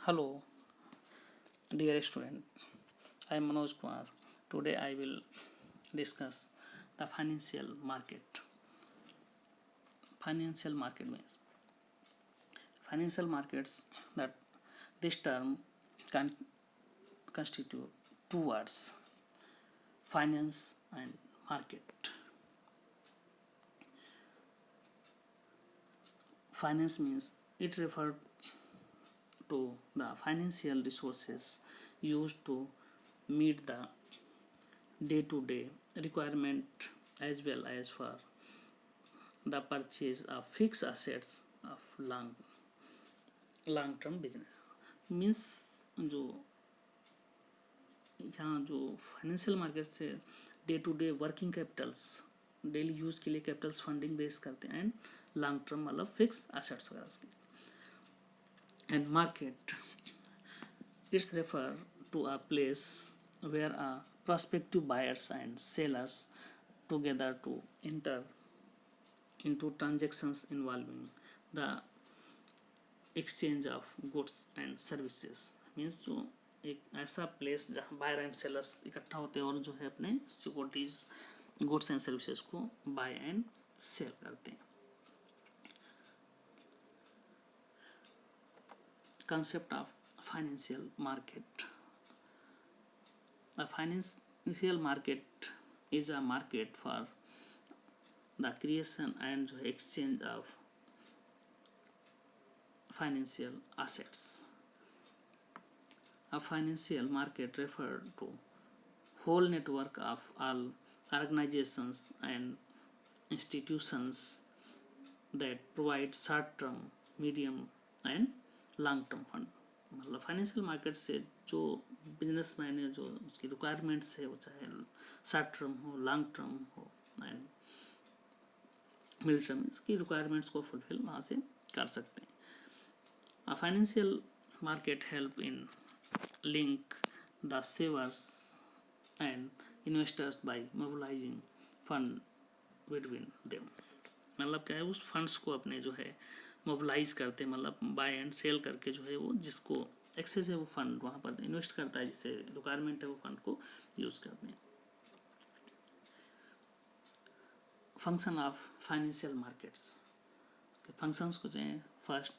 Hello, dear student. I am Manoj Kumar. Today I will discuss the financial market. Financial market means financial markets. That this term can constitute two words: finance and market. Finance means it refers to the financial resources used to meet the day-to-day requirement as well as for the purchase of fixed assets of long term business. Means जो यहाँ जो financial market से day to day working capitals daily use के लिए capitals funding raise करते हैं and long term मतलब fix assets वगैरह उसके and market it's refer to a place where a prospective buyers and sellers together to enter into transactions involving the exchange of goods and services. Means जो एक ऐसा place जहाँ buyer and sellers इकट्ठा होते हैं और जो है अपने सिक्योरिटीज गुड्स एंड सर्विसेज को बाय एंड सेल करते हैं. Concept of financial market. A financial market is a market for the creation and exchange of financial assets. A financial market refers to whole network of all organizations and institutions that provide short-term, medium and long-term fund. मतलब financial market से जो businessman है जो उसकी requirements है वो चाहे short term हो लॉन्ग टर्म हो एंड मिड टर्म इसकी रिक्वायरमेंट्स को फुलफिल वहाँ से कर सकते हैं. A financial market help in link the savers and investors by mobilizing fund between them. मतलब क्या है उस फंड्स को अपने जो है मोबिलाइज करते हैं मतलब बाय एंड सेल करके जो है वो जिसको एक्सेस है वो फंड वहाँ पर इन्वेस्ट करता है जिससे रिक्वायरमेंट है वो फंड को यूज़ करते हैं. फंक्शन ऑफ फाइनेंशियल मार्केट्स उसके फंक्शंस को चाहिए. First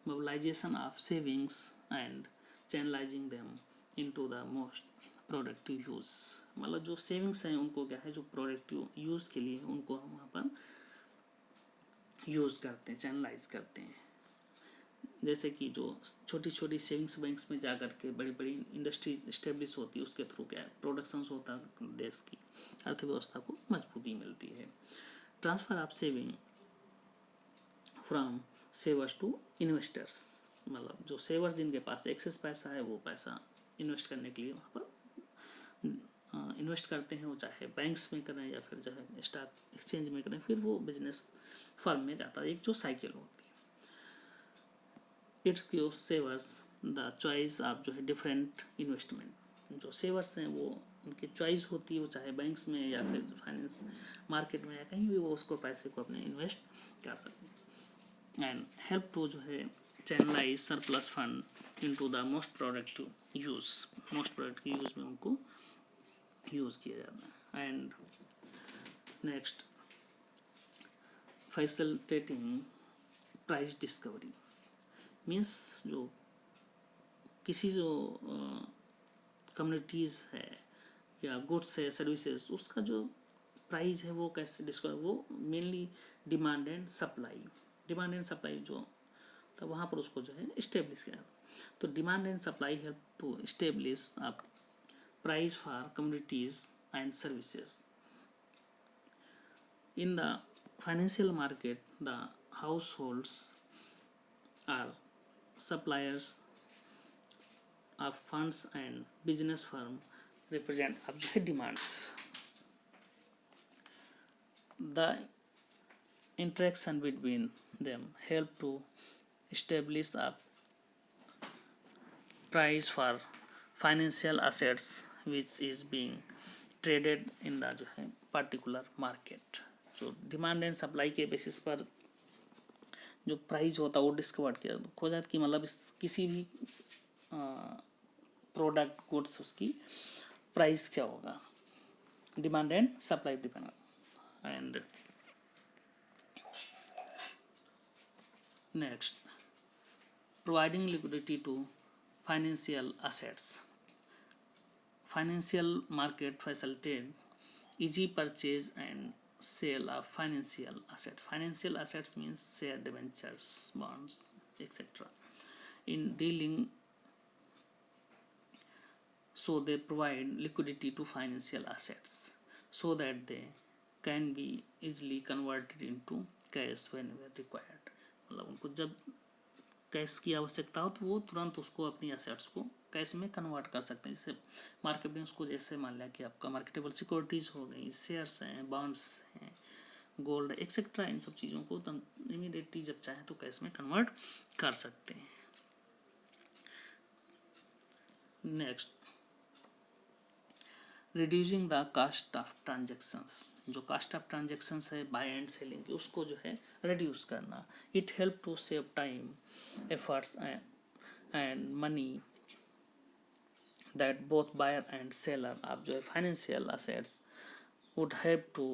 mobilization of savings and channelizing them into the most productive use. मतलब जो सेविंग्स हैं उनको क्या है जो प्रोडक्टिव यूज़ के लिए उनको हम वहाँ पर यूज़ करते हैं चैनलाइज करते हैं. जैसे कि जो छोटी छोटी सेविंग्स बैंक्स में जा कर के बड़ी बड़ी इंडस्ट्रीज इस्टेब्लिश होती है उसके थ्रू क्या है प्रोडक्शंस होता है देश की अर्थव्यवस्था को मजबूती मिलती है. Transfer of saving from savers to investors मतलब जो सेवर्स जिनके पास एक्सेस पैसा है वो पैसा इन्वेस्ट करने के लिए वहाँ पर इन्वेस्ट करते हैं वो चाहे बैंक्स में करें या फिर चाहे स्टॉक एक्सचेंज में करें फिर वो बिजनेस फर्म में जाता है. एक जो साइकिल होती है. It's gives savers the choice of जो है डिफरेंट इन्वेस्टमेंट. जो सेवर्स हैं वो उनकी चॉइस होती है वो चाहे बैंक्स में या फिर फाइनेंस मार्केट में या कहीं भी वो उसको पैसे को अपने इन्वेस्ट कर सकते हैं. एंड हेल्प टू जो है channelize surplus fund into the most productive use. Most productive use में उनको यूज़ किया जाता है. And next facilitating price discovery means जो किसी जो कम्युनिटीज़ है या गुड्स है सर्विसेज उसका जो प्राइस है वो कैसे डिस्कवर वो मेनली डिमांड एंड सप्लाई जो तो वहाँ पर उसको जो है इस्टेब्लिश किया. तो demand and supply help to establish a price for communities and services. In the financial market the households are suppliers of funds and business firm represent of demands. The interaction between them help to establish a price for financial assets which is being traded in the जो है particular market. जो demand and supply के basis पर जो price होता है वो discover किया खोजा कि मतलब इस किसी भी प्रोडक्ट गुड्स उसकी प्राइस क्या होगा, demand and supply depend and next providing liquidity to financial assets. Financial market facilitate easy purchase and sale of financial assets. Financial assets means share debentures, bonds, etc. In dealing, so they provide liquidity to financial assets so that they can be easily converted into cash whenever required. मतलब उनको जब cash की आवश्यकता हो तो वो तुरंत उसको अपनी एसेट्स को कैश में कन्वर्ट कर सकते हैं। जैसे मार्केट में उसको जैसे मान लिया कि आपका मार्केटेबल सिक्योरिटीज़ हो गई, शेयर्स हैं, बॉन्ड्स हैं, गोल्ड एक्सेट्रा, इन सब चीज़ों को तो इमीडिएटली जब चाहे तो कैश में कन्वर्ट कर सकते हैं। Next reducing the cost of transactions, जो कास्ट ऑफ ट्रांजेक्शन्स है बाय एंड सेलिंग की उसको जो है रिड्यूस करना। It help to save time, efforts and money that both buyer and seller आप जो है financial assets would have to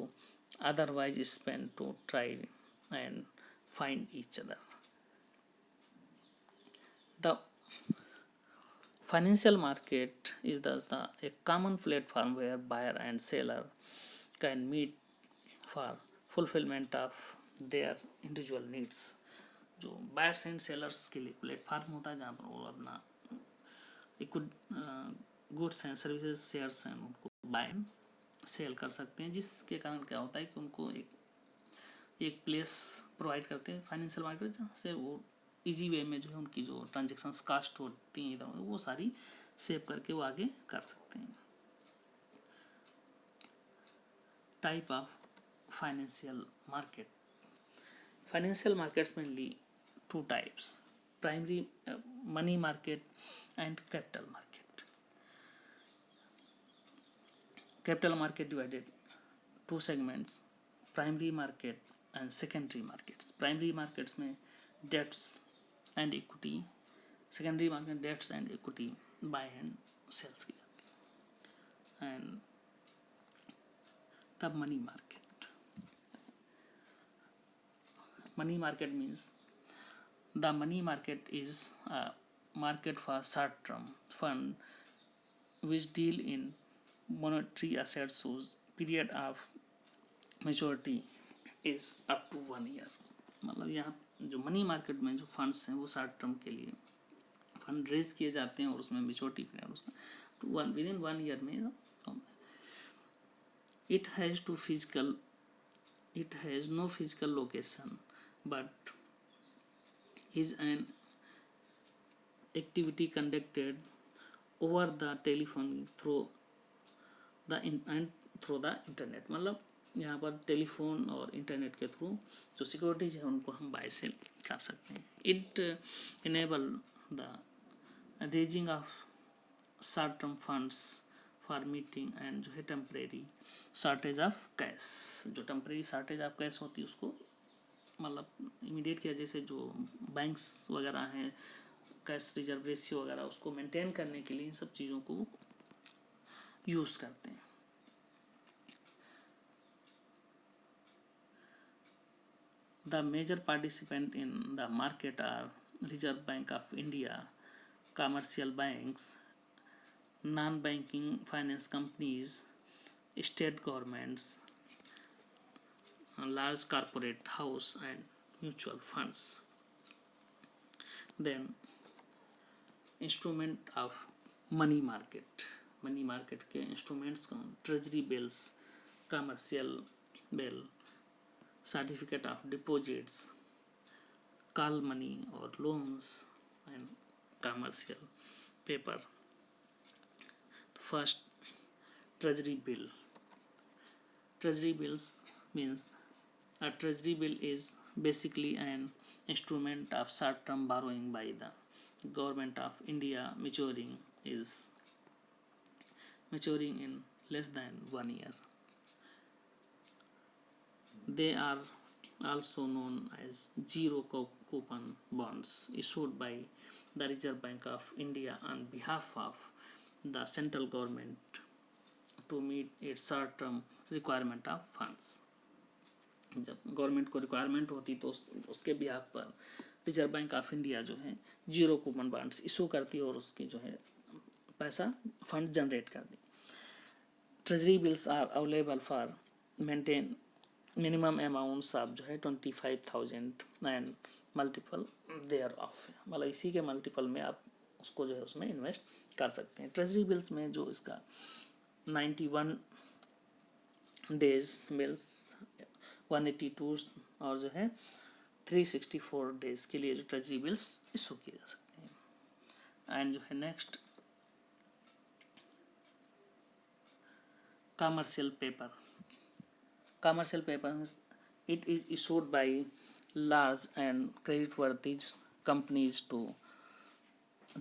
otherwise spend to try and find each other. The financial market is thus a common platform where buyer and seller can meet for fulfillment of their individual needs. जो buyers and sellers के लिए platform होता है जहाँ पर वो अपना goods and services shares हैं उनको बाय एंड सेल कर सकते हैं, जिसके कारण क्या होता है कि उनको एक प्लेस प्रोवाइड करते हैं फाइनेंशियल मार्केट जहाँ से वो इजी वे में जो है उनकी जो ट्रांजेक्शन्स कास्ट होती हैं इधर वो सारी सेव करके वो आगे कर सकते हैं। Type of financial market, financial markets mainly two types, primary money market and capital market. Capital market divided two segments, primary market and secondary markets. Primary markets में debts and equity, secondary market debts and equity buy and sales की जाती है। And the money market, money market means the money market is a market for short term fund which deal in monetary assets whose period of maturity is up to 1 year। मतलब यहाँ जो money market में जो funds हैं वो short term के लिए fund raise किए जाते हैं और उसमें मेच्योरिटी पीरियड उसका टू विद इन 1 ईयर में। It has no physical location but is an activity conducted over the telephone through the internet. मतलब यहाँ पर टेलीफोन और इंटरनेट के थ्रू जो सिक्योरिटीज है उनको हम बाय सेल कर सकते हैं। It enable the raising of short term funds for meeting and जो है टेम्परेरी शॉर्टेज ऑफ कैश, जो टेम्परेरी शॉर्टेज ऑफ कैश होती है उसको मतलब इमीडिएट किया, जैसे जो बैंक्स वगैरह हैं कैश रिजर्व रेशियो वगैरह उसको मेंटेन करने के लिए इन सब चीज़ों को यूज़ करते हैं। The major participant in the market are Reserve Bank of India, commercial banks, non-banking finance companies, state governments, large corporate house and mutual funds. Then instrument of money market, money market के instruments कौन, treasury bills, commercial bill, certificate of deposits, call money और loans and commercial paper. First treasury bill. Treasury bills means a treasury bill is basically an instrument of short term borrowing by the government of India maturing in less than 1 year. They are also known as zero coupon bonds issued by the Reserve Bank of India on behalf of the central government to meet its short term requirement of funds. जब government को requirement होती तो उसके behalf पर reserve bank of India जो है zero coupon bonds issue करती है और उसकी जो है पैसा फंड जनरेट कर दी. Treasury bills are available for maintain minimum amounts of जो है 25,000 एंड मल्टीपल देयर ऑफ, मतलब इसी के मल्टीपल में आप उसको जो है उसमें इन्वेस्ट कर सकते हैं. ट्रेजरी बिल्स में जो इसका 91 डेज बिल्स 182 और जो है 364 डेज के लिए जो ट्रेजरी बिल्स इशू किए जा सकते हैं. एंड जो है next commercial paper. Commercial paper, it is issued by large and creditworthy companies to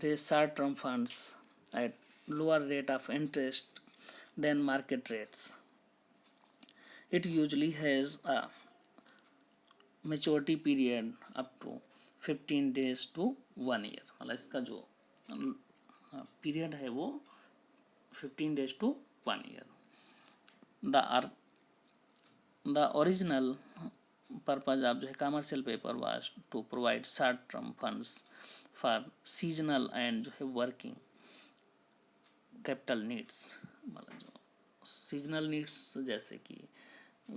raise short-term funds at lower rate of interest than market rates. It usually has a maturity period up to 15 days to 1 year. मतलब इसका जो period है वो 15 days to 1 year. The original purpose of जो है commercial paper was to provide short-term funds for seasonal and जो है working capital needs. मतलब जो seasonal needs जैसे कि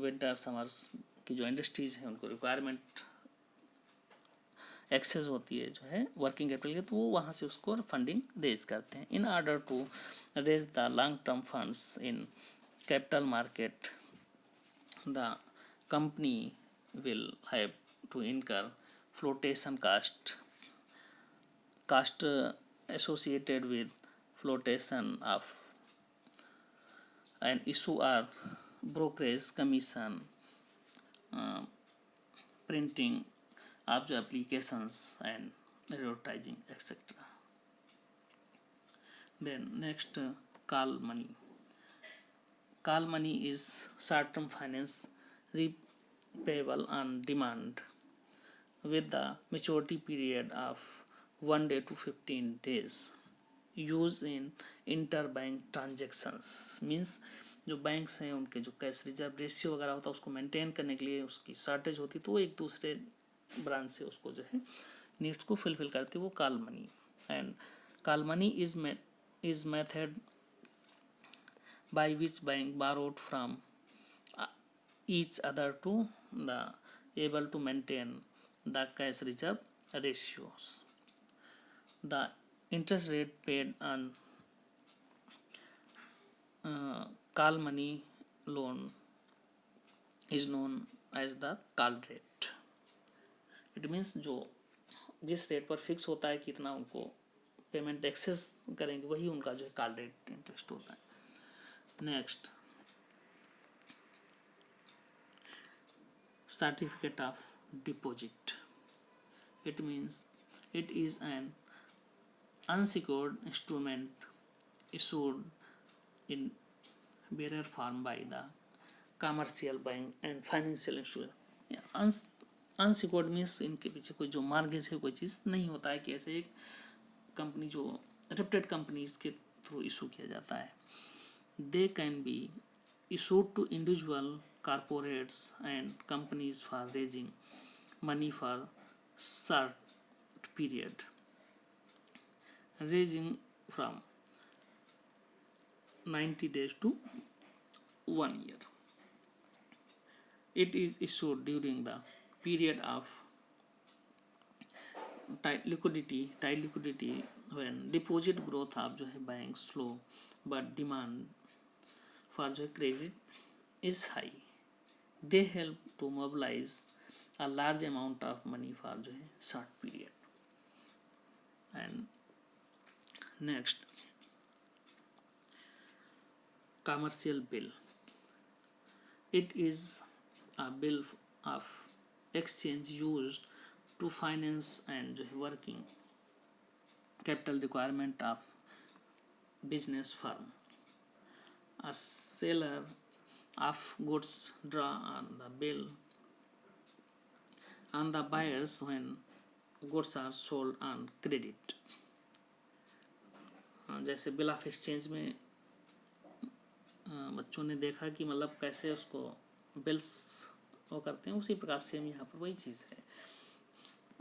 winter summers की जो इंडस्ट्रीज हैं उनको रिक्वायरमेंट एक्सेस होती है जो है वर्किंग कैपिटल की, तो वो वहाँ से उसको फंडिंग रेज करते हैं. In order to raise the long term funds in capital market the company will have to incur flotation cost associated with flotation of and issue are brokerage commission, printing of the applications and advertising etc. Then next call money. Call money is short-term finance repayable on demand with the maturity period of 1 day to 15 days. Used in interbank transactions. Means जो banks हैं उनके जो cash reserve ratio वगैरह होता है उसको maintain करने के लिए उसकी शॉर्टेज होती तो वो एक दूसरे ब्रांच से उसको जो है नीड्स को फुलफिल करती वो call money. And call money is method by which bank borrowed from each other to the able to maintain the cash reserve ratios. The interest rate paid on call money loan is known as the call rate. It means जो जिस rate पर fix होता है कितना उनको payment access करेंगे वही उनका जो है कॉल रेट इंटरेस्ट होता है. Next, certificate of deposit. It means it is an unsecured instrument issued in bearer form by the commercial bank and financial institution. Unsecured means इनके पीछे कोई जो मार्गेज है कोई चीज़ नहीं होता है कि ऐसे एक कंपनी जो रेप्यूटेड कंपनीज के थ्रू इशू किया जाता है. They can be issued to individual corporates and companies for raising money for short period, ranging from 90 days to 1 year. It is issued during the period of tight liquidity when deposit growth of जो है bank slow but demand for जो credit is high. They help to mobilize a large amount of money for जो है short period. And next, commercial bill. It is a bill of exchange used to finance and जो है working capital requirement of business firm. A seller of goods draw on the bill on the buyers when goods are sold on credit. जैसे bill of exchange में बच्चों ने देखा कि मतलब कैसे उसको बिल्स वो करते हैं, उसी प्रकार से हम यहाँ पर वही चीज़ है।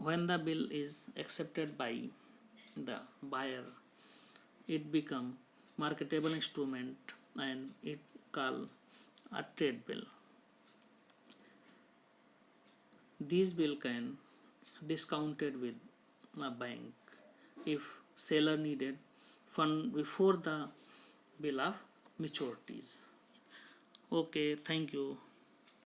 When the bill is accepted by the buyer it become marketable instrument and it called a trade bill. These bill can discounted with a bank if seller needed fund before the bill of maturities. Okay, thank you.